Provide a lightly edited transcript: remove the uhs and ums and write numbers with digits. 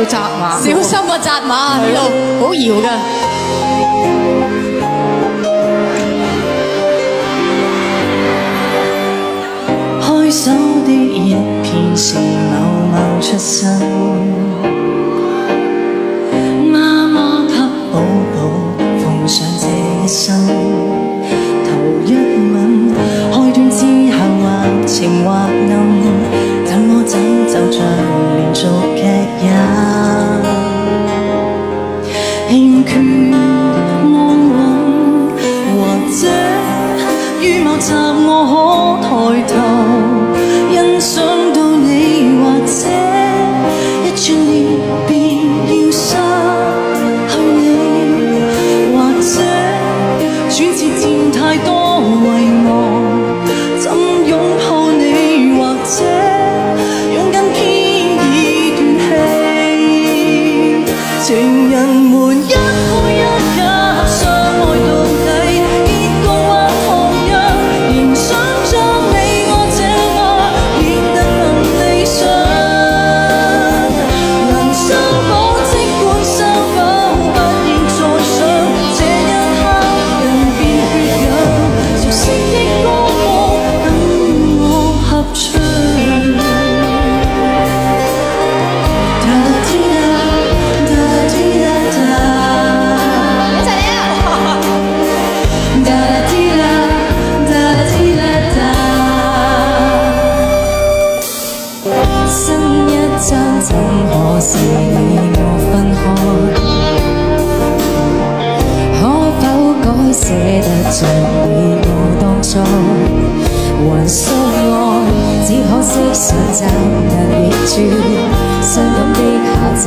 紮馬，小心啊紮馬呢度好搖㗎。開手的一片是某某出生，媽媽給寶寶奉上這一生，頭一吻開端之後或情或暗，怎麼走就像連續劇也欠缺安穩，或者於某集我可抬頭欣賞到你，或者一轉臉便要失去你，或者轉折佔太多遺忘，怎擁抱你，或者擁緊偏已斷氣，情人們一呼一吸相愛到底，結局或同樣，仍想將你我這愛變得更理想，能相補即管相否，不要再想這一刻人變血氧，熟悉的歌曲等我合唱。新一章怎可是你我分開？可否改寫得像你我當初？還相愛，只可惜想找難逆轉，傷感的下集。